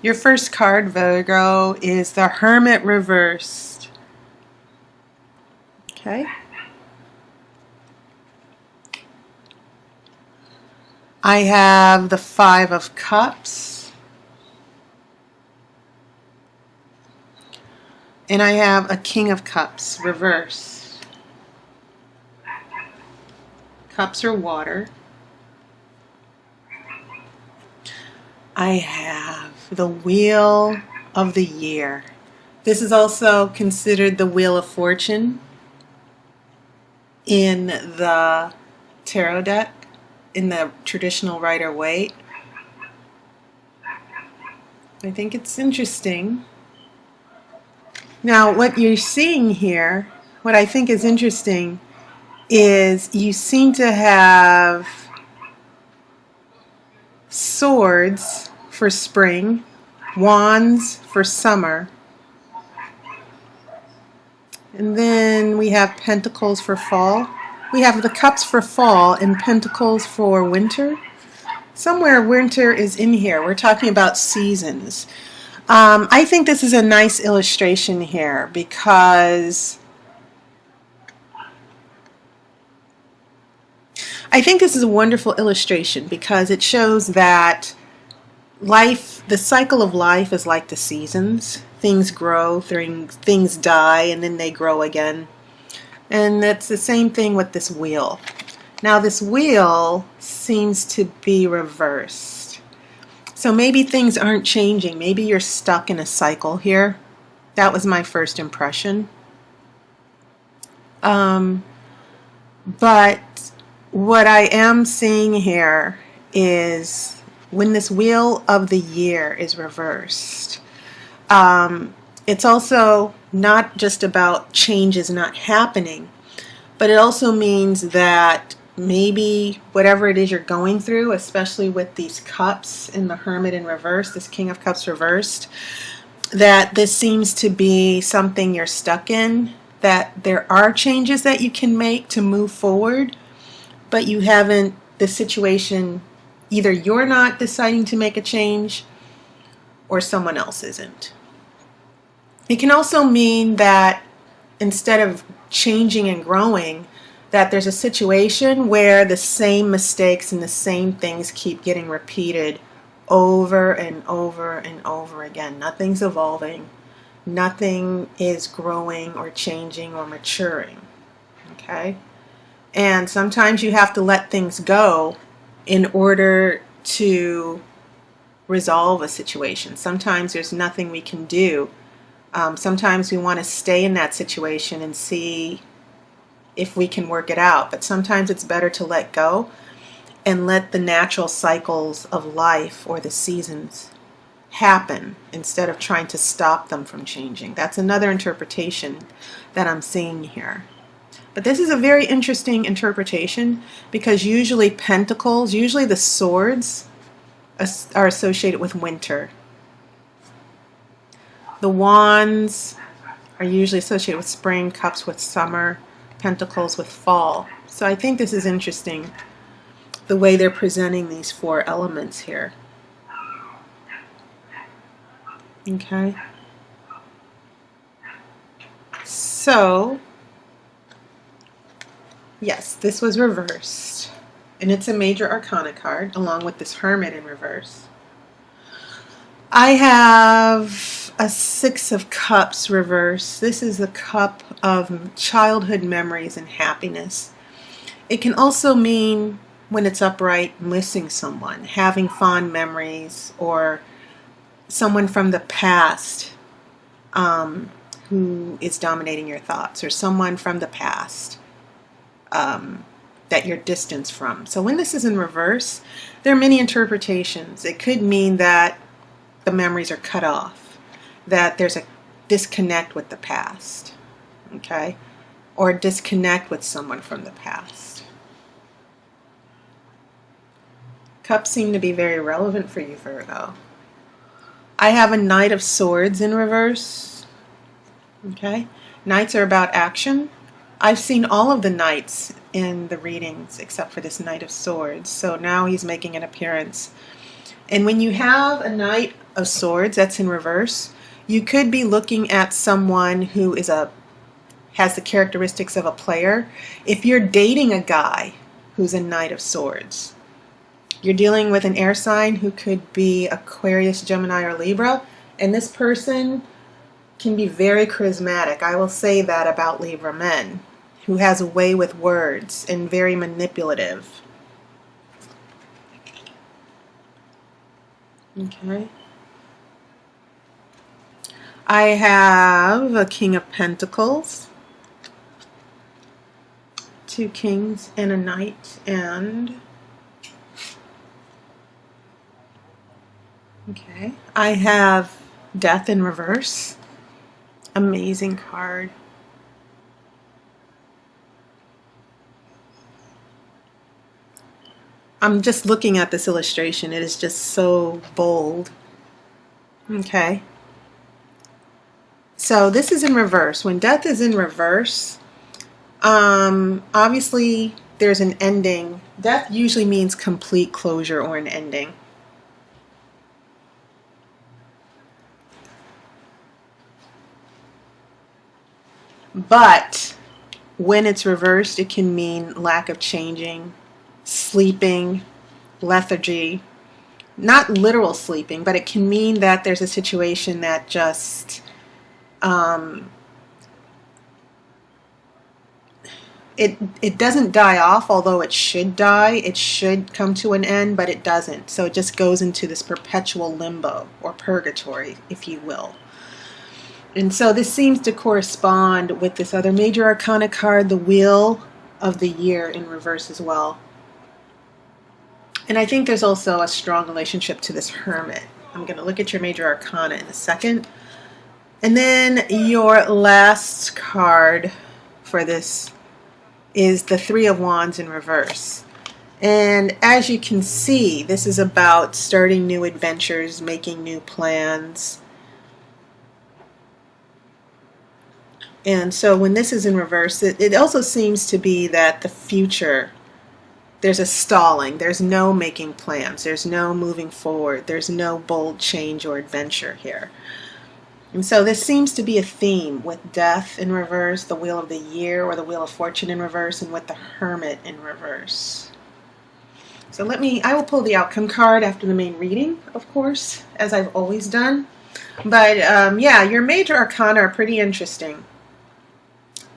Your first card, Virgo, is the Hermit reversed. Okay. I have the Five of Cups. And I have a King of Cups reversed. Cups are water. I have the Wheel of the Year. This is also considered the Wheel of Fortune in the tarot deck, in the traditional Rider-Waite. I think it's interesting. Now, what you're seeing here, what I think is interesting, is you seem to have swords for spring, wands for summer, and then we have pentacles for fall. We have the cups for fall and pentacles for winter. Somewhere winter is in here. We're talking about seasons. I think this is a nice illustration here because I think this is a wonderful illustration because it shows that life, the cycle of life is like the seasons. Things grow, things die, and then they grow again. And that's the same thing with this wheel. Now this wheel seems to be reversed. So maybe things aren't changing. Maybe you're stuck in a cycle here. That was my first impression. But what I am seeing here is when this Wheel of the Year is reversed, it's also not just about changes not happening, but it also means that maybe whatever it is you're going through, especially with these cups in the Hermit in reverse, this King of Cups reversed, that this seems to be something you're stuck in, that there are changes that you can make to move forward, but you haven't, the situation, either you're not deciding to make a change or someone else isn't. It can also mean that instead of changing and growing, that there's a situation where the same mistakes and the same things keep getting repeated over and over and over again. Nothing's evolving. Nothing is growing or changing or maturing. Okay? And sometimes you have to let things go in order to resolve a situation. Sometimes there's nothing we can do. Sometimes we want to stay in that situation and see if we can work it out. But sometimes it's better to let go and let the natural cycles of life or the seasons happen instead of trying to stop them from changing. That's another interpretation that I'm seeing here. But this is a very interesting interpretation because usually pentacles, usually the swords are associated with winter. The wands are usually associated with spring, cups with summer, pentacles with fall. So I think this is interesting, the way they're presenting these four elements here. Okay. So, yes, this was reversed. And it's a major arcana card, along with this Hermit in reverse. I have a Six of Cups reverse. This is the cup of childhood memories and happiness. It can also mean, when it's upright, missing someone, having fond memories, or someone from the past who is dominating your thoughts, or someone from the past that you're distanced from. So when this is in reverse, there are many interpretations. It could mean that the memories are cut off, that there's a disconnect with the past, okay? Or disconnect with someone from the past. Cups seem to be very relevant for you, Virgo. I have a Knight of Swords in reverse, okay? Knights are about action. I've seen all of the knights in the readings except for this Knight of Swords, so now he's making an appearance. And when you have a Knight of Swords that's in reverse, you could be looking at someone who has the characteristics of a player. If you're dating a guy who's a Knight of Swords, you're dealing with an air sign who could be Aquarius, Gemini, or Libra, and this person can be very charismatic. I will say that about Libra men, who has a way with words and very manipulative. Okay. I have a King of Pentacles, 2 kings and a knight, and okay, I have Death in reverse. Amazing card. I'm just looking at this illustration. It is just so bold. Okay. So this is in reverse. When Death is in reverse, obviously there's an ending. Death usually means complete closure or an ending. But when it's reversed, it can mean lack of changing, sleeping, lethargy. Not literal sleeping, but it can mean that there's a situation that just it doesn't die off, although it should die. It should come to an end, but it doesn't. So it just goes into this perpetual limbo or purgatory, if you will. And so this seems to correspond with this other major arcana card, the Wheel of the Year, in reverse as well. And I think there's also a strong relationship to this Hermit. I'm going to look at your major arcana in a second. And then your last card for this is the Three of Wands in reverse. And as you can see, this is about starting new adventures, making new plans. And so when this is in reverse, it also seems to be that the future, there's a stalling. There's no making plans. There's no moving forward. There's no bold change or adventure here. And so this seems to be a theme with Death in reverse, the Wheel of the Year or the Wheel of Fortune in reverse, and with the Hermit in reverse. So I will pull the outcome card after the main reading, of course, as I've always done. But yeah, your major arcana are pretty interesting.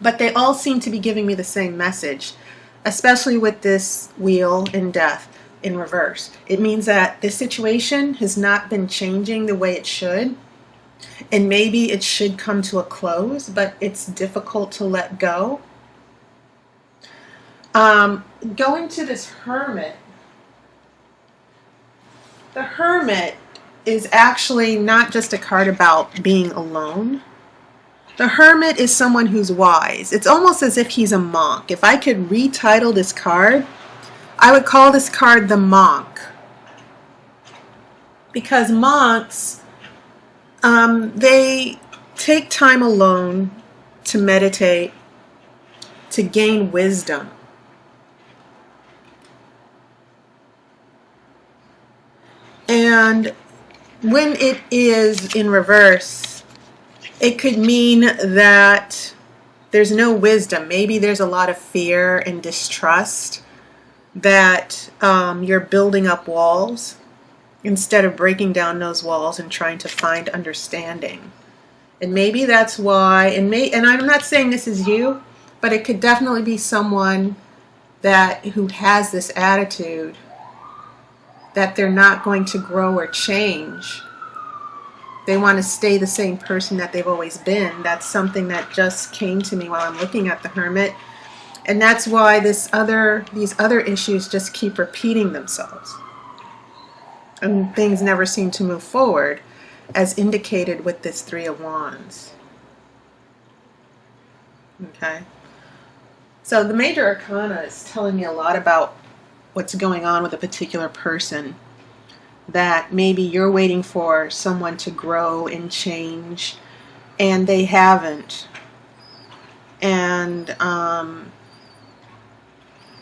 But they all seem to be giving me the same message, especially with this Wheel in Death in reverse. It means that this situation has not been changing the way it should, and maybe it should come to a close, but it's difficult to let go. Going to this Hermit, the Hermit is actually not just a card about being alone. The Hermit is someone who's wise. It's almost as if he's a monk. If I could retitle this card, I would call this card the Monk. Because monks, they take time alone to meditate, to gain wisdom. And when it is in reverse, it could mean that there's no wisdom. Maybe there's a lot of fear and distrust, that you're building up walls instead of breaking down those walls and trying to find understanding. And maybe that's why, and I'm not saying this is you, but it could definitely be someone who has this attitude that they're not going to grow or change. They want to stay the same person that they've always been. That's something that just came to me while I'm looking at the Hermit. And that's why these other issues just keep repeating themselves. And things never seem to move forward, as indicated with this Three of Wands. Okay. So the major arcana is telling me a lot about what's going on with a particular person. That maybe you're waiting for someone to grow and change, and they haven't. And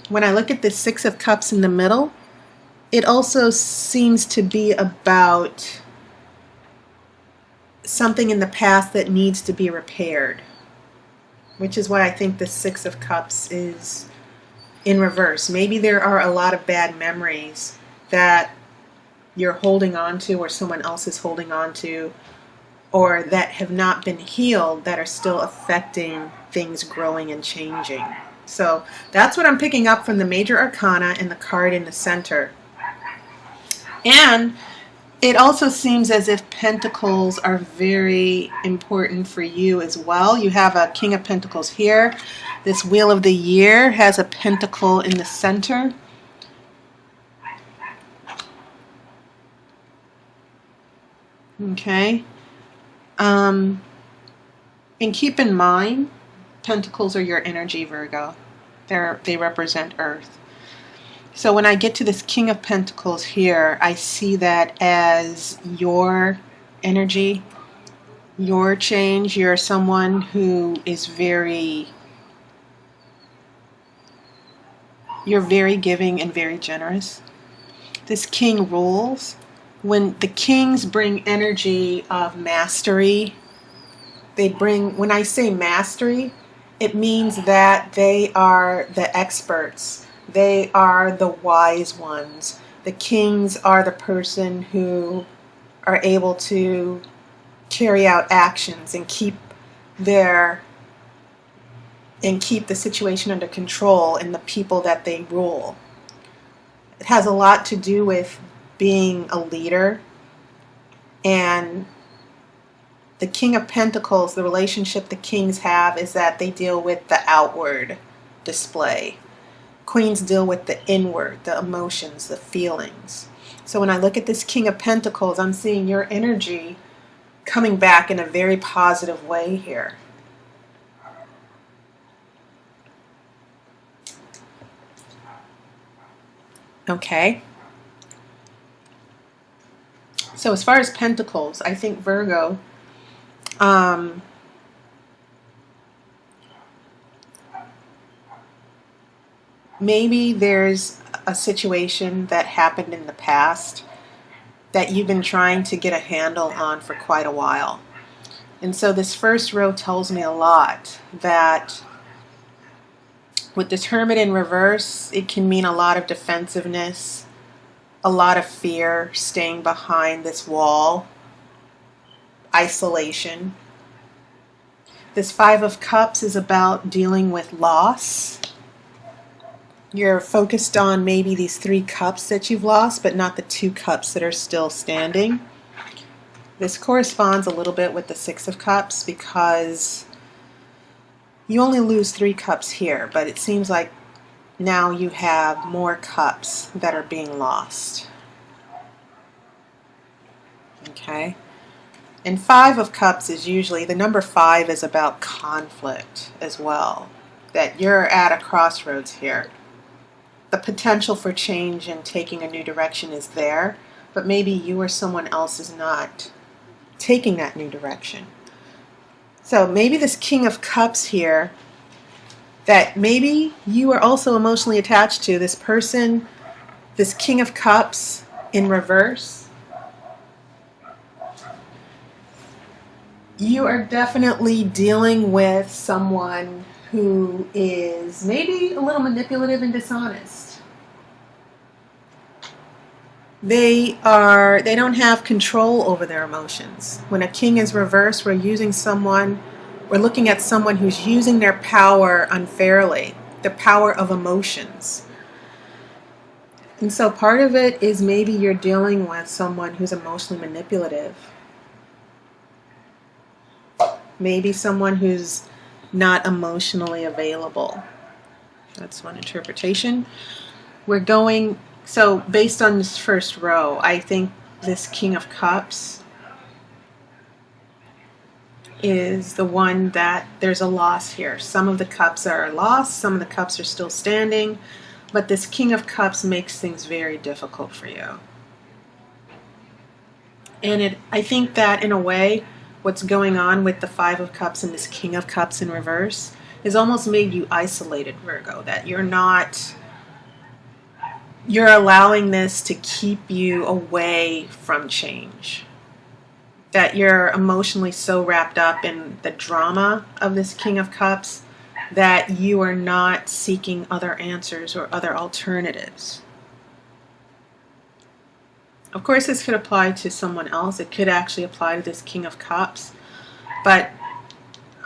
when I look at the Six of Cups in the middle, it also seems to be about something in the past that needs to be repaired, which is why I think the Six of Cups is in reverse. Maybe there are a lot of bad memories that you're holding on to, or someone else is holding on to, or that have not been healed, that are still affecting things growing and changing. So that's what I'm picking up from the major arcana and the card in the center. And it also seems as if pentacles are very important for you as well. You have a King of Pentacles here. This Wheel of the Year has a pentacle in the center. Okay. And keep in mind, pentacles are your energy, Virgo. They represent Earth. So when I get to this King of Pentacles here, I see that as your energy, your change. You're someone who is you're very giving and very generous. This King rules. When the kings bring energy of mastery, when I say mastery, it means that they are the experts. They are the wise ones. The kings are the person who are able to carry out actions and keep the situation under control and the people that they rule. It has a lot to do with being a leader. And the King of Pentacles, the relationship the kings have is that they deal with the outward display. Queens deal with the inward, the emotions, the feelings. So when I look at this King of Pentacles, I'm seeing your energy coming back in a very positive way here. Okay. So as far as Pentacles, I think Virgo, maybe there's a situation that happened in the past that you've been trying to get a handle on for quite a while. And so this first row tells me a lot, that with the Hermit in reverse, it can mean a lot of defensiveness, a lot of fear, staying behind this wall, isolation. This Five of Cups is about dealing with loss. You're focused on maybe these 3 cups that you've lost, but not the 2 cups that are still standing. This corresponds a little bit with the Six of Cups, because you only lose 3 cups here, but it seems like now you have more cups that are being lost. Okay? And Five of Cups is usually, the number 5 is about conflict as well. That you're at a crossroads here. The potential for change and taking a new direction is there, but maybe you or someone else is not taking that new direction. So maybe this King of Cups here, that maybe you are also emotionally attached to, this person, this King of Cups in reverse. You are definitely dealing with someone who is maybe a little manipulative and dishonest. They don't have control over their emotions. When a king is reversed, we're looking at someone who's using their power unfairly, the power of emotions. And so part of it is maybe you're dealing with someone who's emotionally manipulative. Maybe someone who's not emotionally available. That's one interpretation. So based on this first row, I think this King of Cups is the one that there's a loss here. Some of the cups are lost, some of the cups are still standing, but this King of Cups makes things very difficult for you. And I think that in a way, what's going on with the Five of Cups and this King of Cups in reverse has almost made you isolated, Virgo, that you're not you're allowing this to keep you away from change. That you're emotionally so wrapped up in the drama of this King of Cups that you are not seeking other answers or other alternatives. Of course, this could apply to someone else. It could actually apply to this King of Cups. But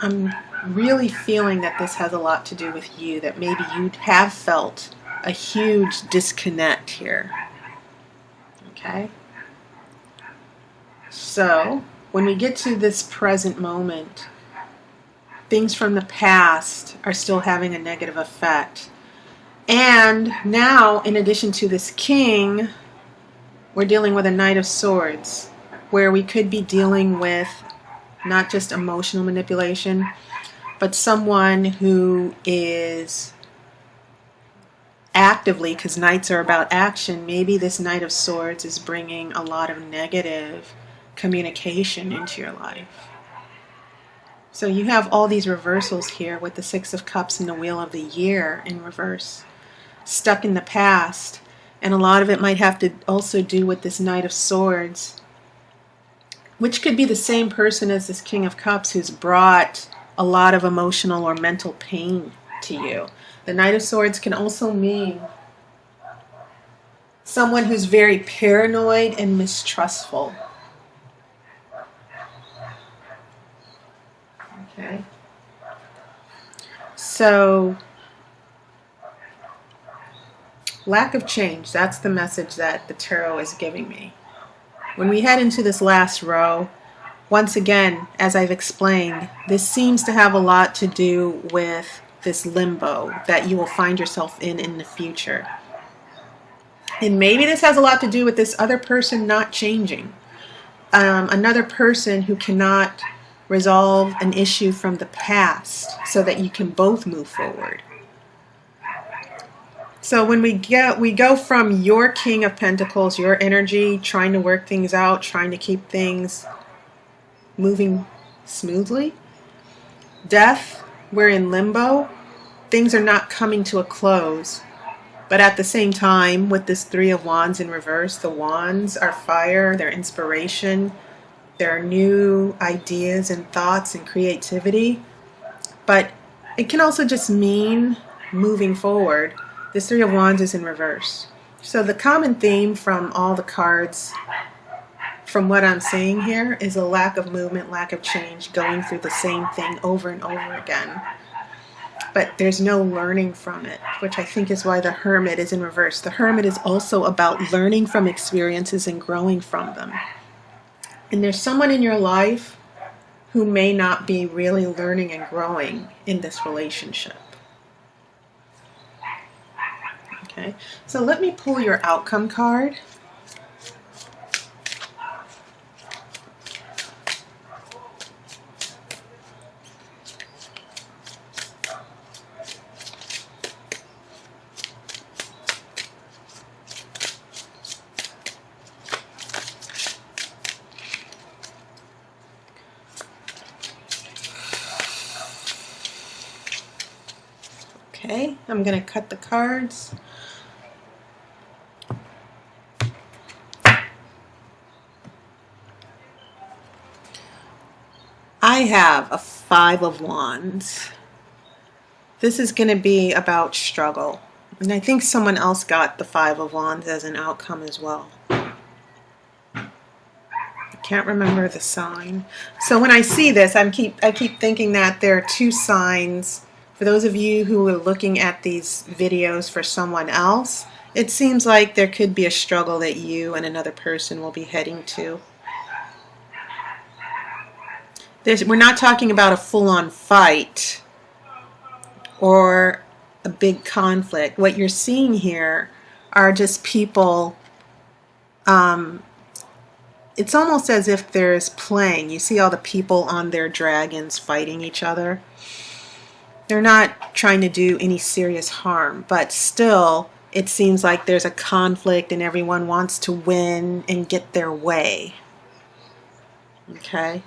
I'm really feeling that this has a lot to do with you, that maybe you have felt a huge disconnect here. Okay? So, when we get to this present moment, things from the past are still having a negative effect. And now, in addition to this king, we're dealing with a Knight of Swords, where we could be dealing with not just emotional manipulation, but someone who is actively, because Knights are about action, maybe this Knight of Swords is bringing a lot of negative communication into your life. So you have all these reversals here with the Six of Cups and the Wheel of the Year in reverse, stuck in the past. And a lot of it might have to also do with this Knight of Swords, which could be the same person as this King of Cups who's brought a lot of emotional or mental pain to you. The Knight of Swords can also mean someone who's very paranoid and mistrustful. Okay. So, lack of change, that's the message that the tarot is giving me. When we head into this last row, once again, as I've explained, this seems to have a lot to do with this limbo that you will find yourself in the future. And maybe this has a lot to do with this other person not changing. Another person who cannot resolve an issue from the past so that you can both move forward. So when we go from your King of Pentacles, your energy, trying to work things out, trying to keep things moving smoothly. Death, we're in limbo. Things are not coming to a close. But at the same time, with this Three of Wands in reverse, the wands are fire, they're inspiration, there are new ideas and thoughts and creativity. But it can also just mean moving forward. This Three of Wands is in reverse. So the common theme from all the cards, from what I'm seeing here, is a lack of movement, lack of change, going through the same thing over and over again. But there's no learning from it, which I think is why the Hermit is in reverse. The Hermit is also about learning from experiences and growing from them. And there's someone in your life who may not be really learning and growing in this relationship. Okay, so let me pull your outcome card. Okay, I'm going to cut the cards. I have a Five of Wands. This is going to be about struggle. And I think someone else got the Five of Wands as an outcome as well. I can't remember the sign. So when I see this, I keep thinking that there are two signs. For those of you who are looking at these videos for someone else, it seems like there could be a struggle that you and another person will be heading to. We're not talking about a full-on fight or a big conflict. What you're seeing here are just people, it's almost as if there's playing. You see all the people on their dragons fighting each other. They're not trying to do any serious harm, but still it seems like there's a conflict and everyone wants to win and get their way. Okay?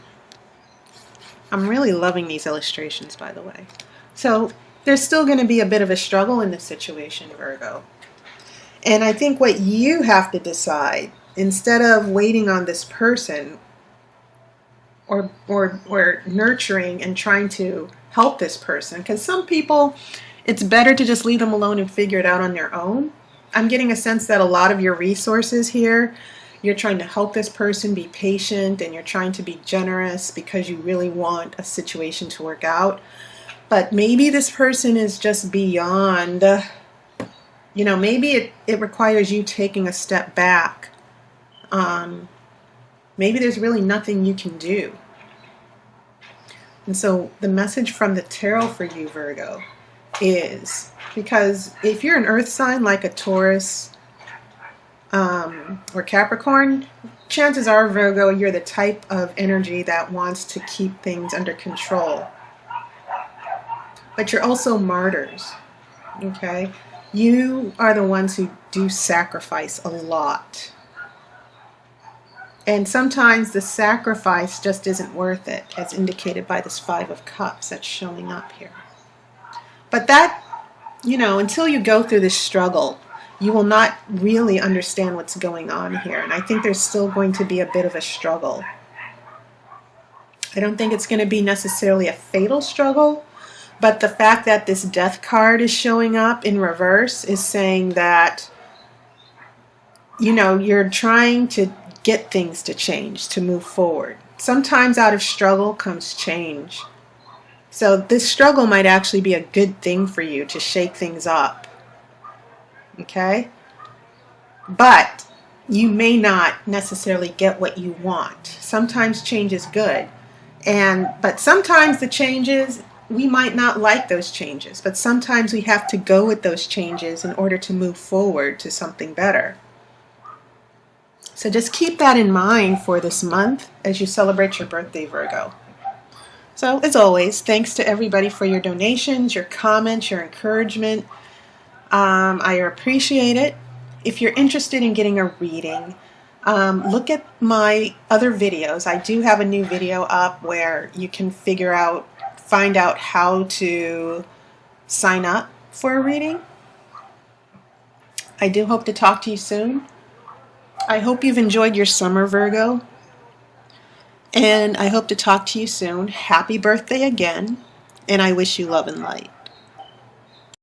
I'm really loving these illustrations, by the way. So there's still going to be a bit of a struggle in this situation, Virgo. And I think what you have to decide, instead of waiting on this person or nurturing and trying to help this person, because some people, it's better to just leave them alone and figure it out on their own. I'm getting a sense that a lot of your resources here, you're trying to help this person be patient, and you're trying to be generous because you really want a situation to work out. But maybe this person is just beyond, maybe it requires you taking a step back. Maybe there's really nothing you can do. And so the message from the tarot for you, Virgo, is, because if you're an earth sign like a Taurus or Capricorn, chances are, Virgo, you're the type of energy that wants to keep things under control. But you're also martyrs, okay? You are the ones who do sacrifice a lot. And sometimes the sacrifice just isn't worth it, as indicated by this Five of Cups that's showing up here. But that, until you go through this struggle, you will not really understand what's going on here. And I think there's still going to be a bit of a struggle. I don't think it's going to be necessarily a fatal struggle, but the fact that this Death card is showing up in reverse is saying that, you're trying to get things to change, to move forward. Sometimes out of struggle comes change. So this struggle might actually be a good thing for you to shake things up. Okay? But you may not necessarily get what you want. Sometimes change is good. But sometimes the changes, we might not like those changes. But sometimes we have to go with those changes in order to move forward to something better. So just keep that in mind for this month as you celebrate your birthday, Virgo. So as always, thanks to everybody for your donations, your comments, your encouragement. I appreciate it. If you're interested in getting a reading, look at my other videos. I do have a new video up where you can find out how to sign up for a reading. I do hope to talk to you soon. I hope you've enjoyed your summer, Virgo. And I hope to talk to you soon. Happy birthday again. And I wish you love and light.